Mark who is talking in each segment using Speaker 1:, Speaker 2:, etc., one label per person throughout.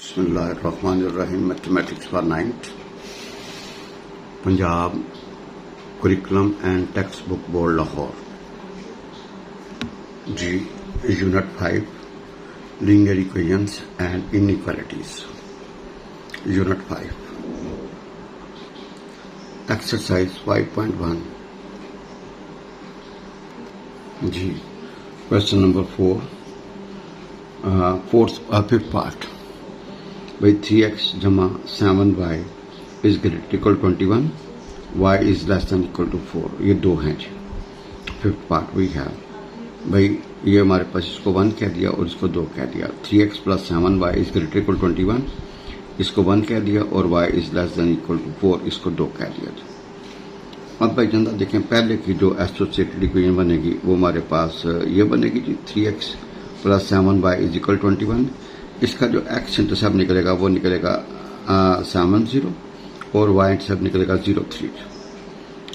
Speaker 1: बिस्मिल्लाहिर्रहमानिर्रहीम। Mathematics for ninth, Punjab curriculum and text book board Lahore ji. Unit 5 linear equations and inequalities. Unit 5 exercise 5.1 जी। Question number 5th part. भाई 3x जमा 7y is greater equal 21, y is less than equal to 4। ये दो हैं जी। 5th part we have, भाई ये हमारे पास इसको 1 कह दिया और इसको 2 कह दिया। 3x plus 7y is greater equal 21, इसको 1 कह दिया, और y is less than equal to 4, इसको 2 कह दिया जी। अब भाई जनता देखें, पहले की जो एसोसिएटेड इक्वेशन बनेगी वो हमारे पास ये बनेगी जी। 3x plus 7y is equal 21। इसका जो x इंटरसेप्ट निकलेगा वो निकलेगा 70 और y इंटरसेप्ट निकलेगा 03।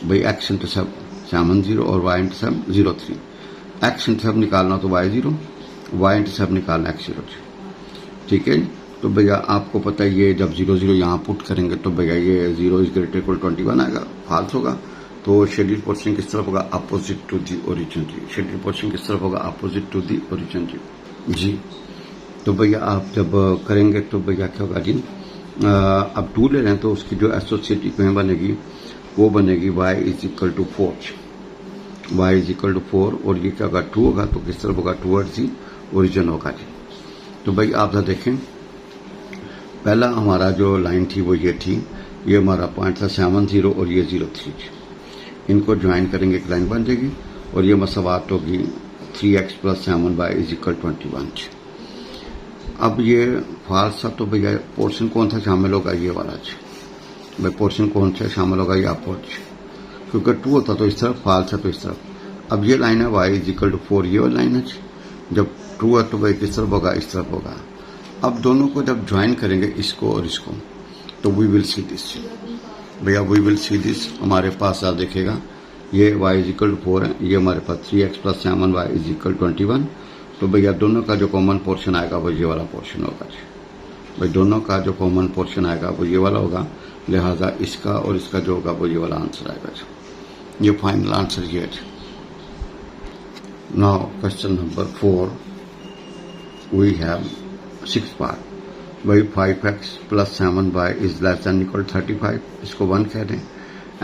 Speaker 1: भाई x इंटरसेप्ट 70 और y इंटरसेप्ट 03। x इंटरसेप्ट निकालना तो y0, y इंटरसेप्ट निकालना x0। ठीक है। तो भैया आपको पता है ये जब 0 0 यहाँ पुट करेंगे तो भैया ये 0 इज ग्रेटर इक्वल 21 आएगा, फाल्स होगा। तो शेड्यूल पोर्शन किस तरफ होगा? अपोजिट टू दी ओरिजिन जी। शेड्यूल पोर्शन किस तरफ होगा? अपोजिट टू दी ओरिजिन जी। तो भैया आप जब करेंगे तो भैया क्या होगा जी, अब 2 ले लें तो उसकी जो एसोसिएटेड इक्वेशन बनेगी वो बनेगी y is equal to 4। y is equal to 4 और ये क्या होगा? 2 होगा, तो किस तरफ होगा? टूवर्ड्स दी ओरिजिन होगा जी। तो भाई आप जरा देखें, पहला हमारा जो लाइन थी वो ये थी, ये हमारा पॉइंट था 70 और ये 03। इनको ज्वाइन करेंगे, एक लाइन बन जाएगी और ये मसावात होगी 3x plus 7y is equal 21। अब ये फाल्स था, तो भैया पोर्शन कौन सा शामिल होगा? ये वाला जी। भाई पोर्शन कौन सा शामिल होगा? ये अपोजिट, क्योंकि 2 होता तो इस तरफ, फाल्स है तो इस तरफ। अब ये लाइन है y इज इक्वल टू 4, ये वाली लाइन है जी। जब 2 है तो भाई किस तरफ होगा? इस तरफ होगा। अब दोनों को जब ज्वाइन करेंगे, इसको और इसको, तो वी विल सी दिस भैया, वी विल सी दिस। हमारे पास आप देखेगा ये y इज इक्वल टू 4 है, ये हमारे पास 3x plus 7y is equal 21। तो भैया दोनों का जो कॉमन पोर्शन आएगा वो ये वाला पोर्शन होगा जी। भाई दोनों का जो कॉमन पोर्शन आएगा वो ये वाला होगा, लिहाजा इसका और इसका जो होगा वो ये वाला आंसर आएगा जी। ये फाइनल आंसर ये है। Now question number 4 we have 6th part. भाई 5x plus 7y is less than equal 35, इसको 1 कह दें।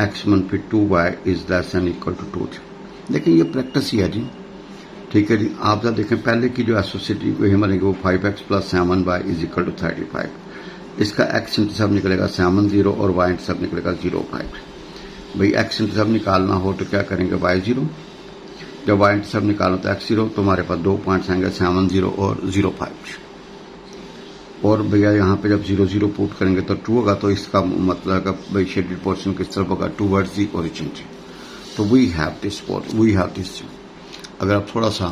Speaker 1: x मनफी 2y is less than equal to 2। देखिए ये प्रैक्टिस ही है जी। ठीक है जी। आप जरा देखें, पहले की जो एसोसिएटेड इक्वेशन बनेगी वो 5x plus 7y is equal to 35। इसका x इंटरसेप्ट निकलेगा 70 और y इंटरसेप्ट निकलेगा 05। भाई x इंटरसेप्ट निकालना हो तो क्या करेंगे? y0। जब y इंटरसेप्ट निकालना तो x0, तो हमारे पास 2 पॉइंट्स आएंगे 70 और 05। और भैया यहाँ पे जब 0 0 पुट करेंगे तो 2 होगा, तो इसका मतलब भाई शेडेड पोर्शन किस तरफ होगा? Towards the origin. तो वी हैव दिस। अगर आप थोड़ा सा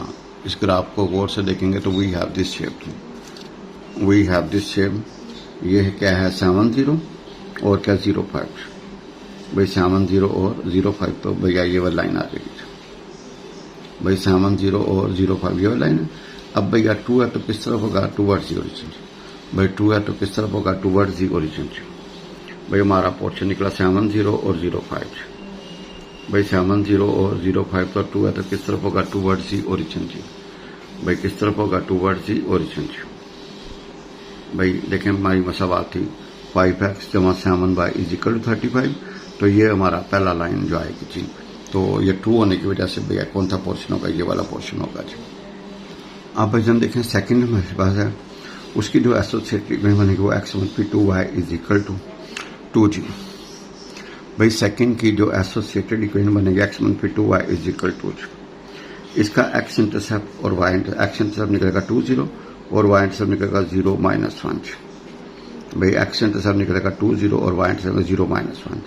Speaker 1: इस ग्राफ को गौर से देखेंगे तो वी हैव दिस शेप। ये है क्या है? 70 और क्या 05। भाई 70 और 05, तो भैया ये वाली लाइन आ जाएगी। भाई 70 और 05 ये वाली लाइन है। अब भैया 2 है तो किस तरफ होगा? Towards the origin. भाई 2 है तो किस तरफ होगा? Towards the origin. भाई हमारा पोर्शन निकला 70 और 05। भाई 70 और 05 तो 2 है तो किस तरफ होगा? टूवर्ड्स दी ओरिजिन जी। भाई किस तरफ होगा? टूवर्ड्स दी ओरिजिन जी। भाई देखें, हमारी मसावात थी 5x जमा 7y इज इक्वल टू 35। तो ये हमारा पहला लाइन जो आएगी जी। तो ये 2 होने की वजह से भैया कौन सा पोर्शन होगा? ये वाला पोर्शन होगा जी। आप भाई जन देखें, सेकेंड हमारे पास है, उसकी जो एसोसिएटेड इक्वेशन बनेगी वो x मनफी 2y इज इक्वल टू 2 जी। भाई सेकंड की जो एसोसिएटेड इक्वेशन बनेगी x मनफी 2y इज इक्वल टू, इसका x इंटरसेप्ट और y x इंटरसेप्ट निकलेगा 20 और y इंटरसेप्ट निकलेगा 0 माइनस 1। भाई x इंटरसेप्ट निकलेगा 20 और y इंटरसेप्ट 0 माइनस 1।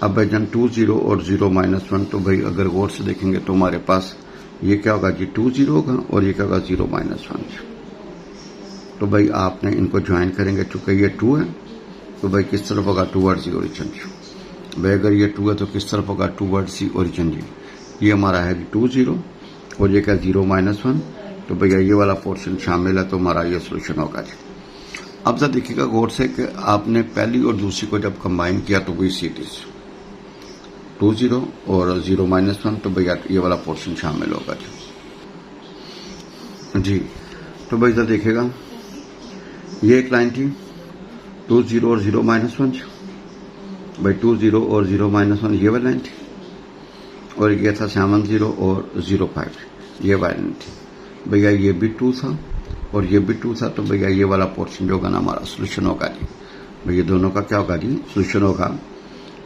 Speaker 1: अब भाई जन 20 और 0 माइनस 1, तो भाई अगर गौर से देखेंगे तो हमारे पास ये क्या होगा जी? 20 होगा और ये क्या होगा? 0 माइनस 1। तो भाई आपने इनको ज्वाइन करेंगे, चूंकि ये 2 है तो भाई किस तरफ होगा? Towards the origin. भाई अगर ये 2 है तो किस तरफ होगा? टूवर्ड्स दी ओरिजिन जी। ये हमारा है 20 और ये क्या? 0 माइनस 1। तो भैया ये वाला पोर्शन शामिल है, तो हमारा ये सोल्यूशन होगा जी। अब जरा देखिएगा गौर से कि आपने पहली और दूसरी को जब कंबाइन किया तो वही सीट 20 और 0-1 तो भैया ये वाला पोर्शन शामिल होगा जी। तो भाई इधर देखिएगा ये एक लाइन थी 20 और 0-1 भाई 20 और 0-1 ये वाली लाइन थी और ये था 70 और 05 ये वाली लाइन थी भैया। ये भी 2 था और ये भी 2 था तो भैया ये वाला पोर्शन जो होगा ना हमारा सोल्यूशन होगा जी। भाई ये दोनों का क्या होगा जी सोल्यूशन होगा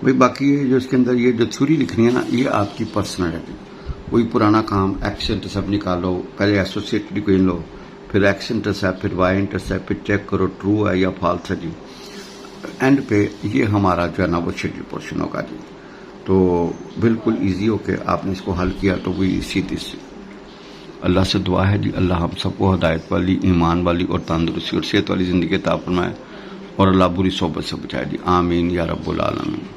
Speaker 1: भाई। बाकी ये जो इसके अंदर ये जो थ्योरी लिखनी है ना ये आपकी पर्सनल है। कोई पुराना काम एक्स इंटरसेप्ट निकालो, पहले एसोसिएटेड इक्वेशन लो, फिर एक्स इंटरसेप्ट, फिर वाई इंटरसेप्ट, फिर चेक करो ट्रू है या फॉल्स है जी। एंड पे ये हमारा जो है ना वो शेड्यूल पोर्शन होगा जी। तो बिल्कुल ईजी होके आपने इसको हल किया तो वही सीधी सी। अल्लाह से दुआ है जी अल्लाह हम सबको हिदायत वाली, ईमान वाली और तंदुरुस्ती और सेहत वाली ज़िंदगी अता फरमाए और अल्लाह बुरी सोबत से बचाए जी। आमीन या रब्बुल आलमीन।